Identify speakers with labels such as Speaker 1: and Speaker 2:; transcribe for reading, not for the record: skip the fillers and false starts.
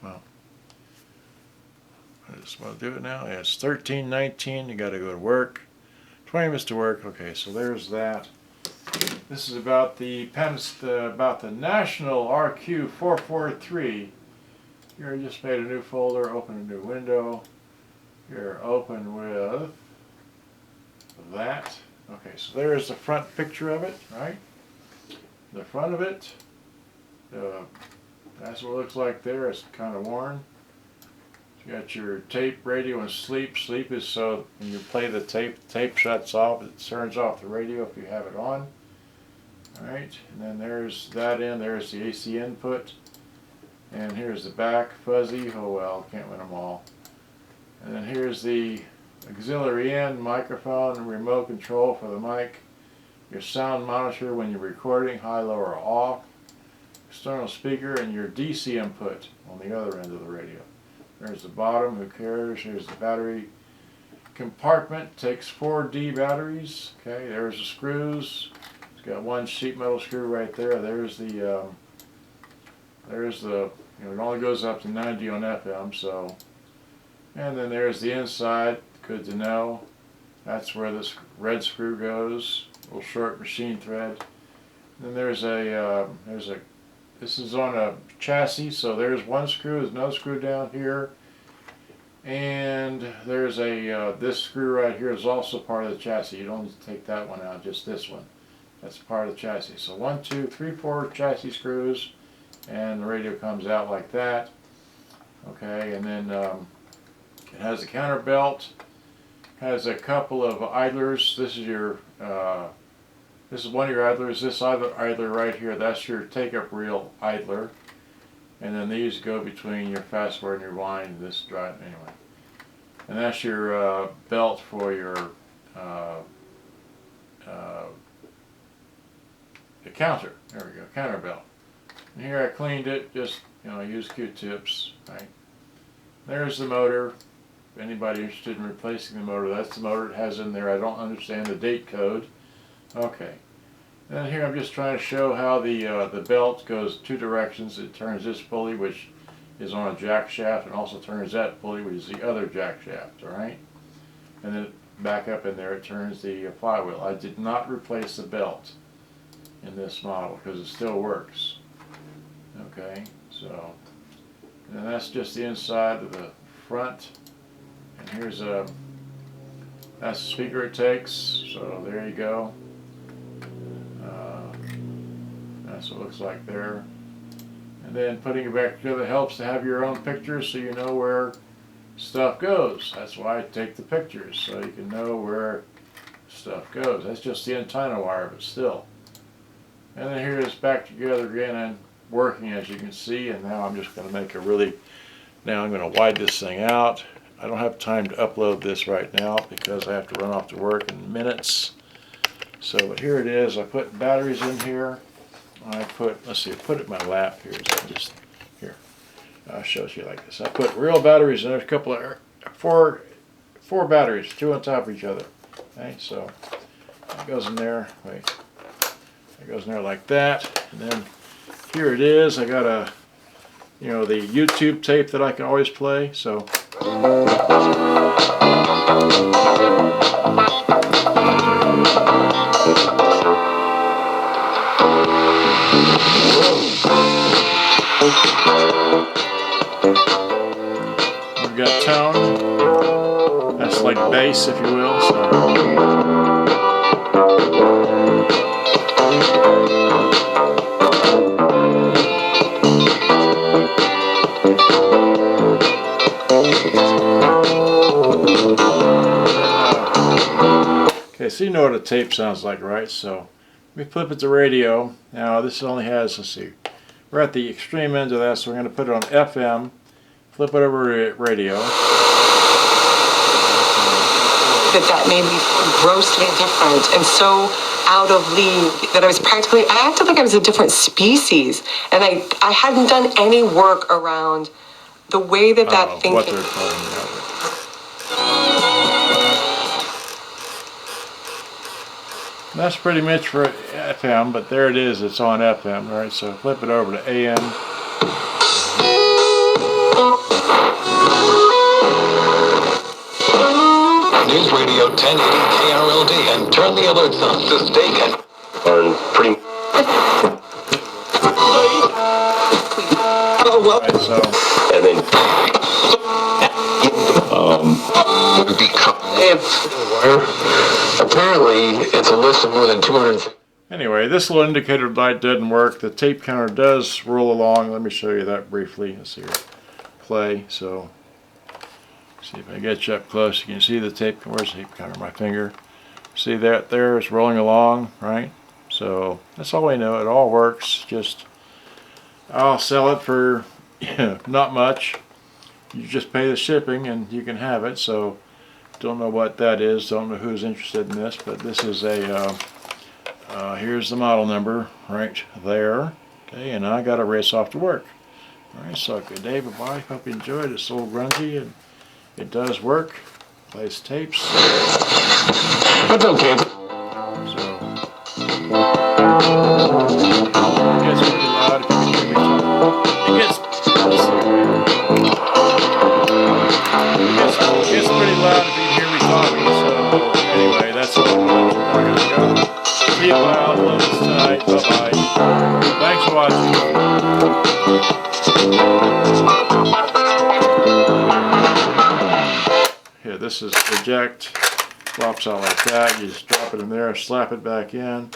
Speaker 1: Well, I just want to do it now. Yeah, it's 13:19. You got to go to work. 20 minutes to work. Okay, so there's that. This is about the national RQ-443. Here, I just made a new folder. Open a new window. Here, open with that. Okay, so there's the front picture of it, right? The front of it. That's what it looks like there. It's kind of worn. You got your tape, radio, and sleep. Sleep is so when you play the tape shuts off. It turns off the radio if you have it on. Alright, and then there's that in. There's the AC input. And here's the back, fuzzy. Oh well, can't win them all. And then here's the auxiliary in, microphone, and remote control for the mic. Your sound monitor when you're recording, high, low, or off. External speaker, and your DC input on the other end of the radio. There's the bottom, who cares? Here's the battery compartment. Takes 4D batteries. Okay, there's the screws. It's got one sheet metal screw right there. There's the it only goes up to 90 on FM, so. And then there's the inside. Good to know. That's where this red screw goes. Little short machine thread. Then there's this is on a chassis, so there's one screw, there's no screw down here. And there's this screw right here is also part of the chassis. You don't need to take that one out, just this one. That's part of the chassis. So 1, 2, 3, 4 chassis screws, and the radio comes out like that. Okay, and then it has a counter belt, has a couple of idlers. This is one of your idlers. This idler right here, that's your take-up reel idler. And then these go between your fast forward and your wind, this drive, anyway. And that's your belt for your the counter. There we go, counter belt. And here I cleaned it, just, use Q-tips, right? There's the motor. If anybody interested in replacing the motor, that's the motor it has in there. I don't understand the date code. Okay. And here I'm just trying to show how the belt goes two directions. It turns this pulley, which is on a jack shaft, and also turns that pulley, which is the other jack shaft, alright? And then back up in there it turns the flywheel. I did not replace the belt in this model because it still works. Okay, so, and that's just the inside of the front. And here's that's the speaker it takes, so there you go. That's what it looks like there. And then putting it back together helps to have your own pictures so you know where stuff goes. That's why I take the pictures, so you can know where stuff goes. That's just the antenna wire, but still. And then here it's back together again and working, as you can see. And now I'm just going to make a now I'm going to widen this thing out. I don't have time to upload this right now because I have to run off to work in minutes. So, but here it is. I put batteries in here. Let's see, I put it in my lap here. So just here, I'll show it you like this. I put real batteries in there. A couple of four batteries, two on top of each other. Okay, so that goes in there. Wait, that goes in there like that. And then here it is. I got the YouTube tape that I can always play. So. We've got tone, that's like bass if you will. Okay, so you know what a tape sounds like, right? So let me flip it to radio. Now this only has, let's see, we're at the extreme end of that, so we're going to put it on FM, flip it over to radio.
Speaker 2: That made me grossly different and so out of league that I acted like I was a different species, and I hadn't done any work around the way that thinking.
Speaker 1: What they're calling it. That's pretty much for FM, but there it is, it's on FM, right? So flip it over to AM.
Speaker 3: News Radio 1080 KRLD and turn the alerts on to stay connected.
Speaker 4: On pretty.
Speaker 3: Oh, well.
Speaker 1: Right, so
Speaker 4: And then.
Speaker 3: Apparently, it's a list of more than 200.
Speaker 1: anyway, this little indicator light doesn't work. The tape counter does roll along. Let me show you that briefly. Let's see here. Play. So, see if I get you up close. You can see the tape. Where's the tape counter? My finger. See that there? It's rolling along, right? So that's all we know. It all works. Just I'll sell it for not much. You just pay the shipping and you can have it. So don't know what that is. Don't know who's interested in this, but this is a. Here's the model number right there. Okay, and I got to race off to work. All right, so good day, bye-bye. Hope you enjoyed. It's a little grungy and it does work. Plays tapes.
Speaker 3: That's okay.
Speaker 1: So it gets pretty loud if you can hear me talk. It gets pretty loud if you can hear me talking. So anyway, that's all. I'm gonna go. See you out. Love us tonight. Bye bye. Thanks for watching. Here, this is eject. Flops out like that. You just drop it in there, slap it back in.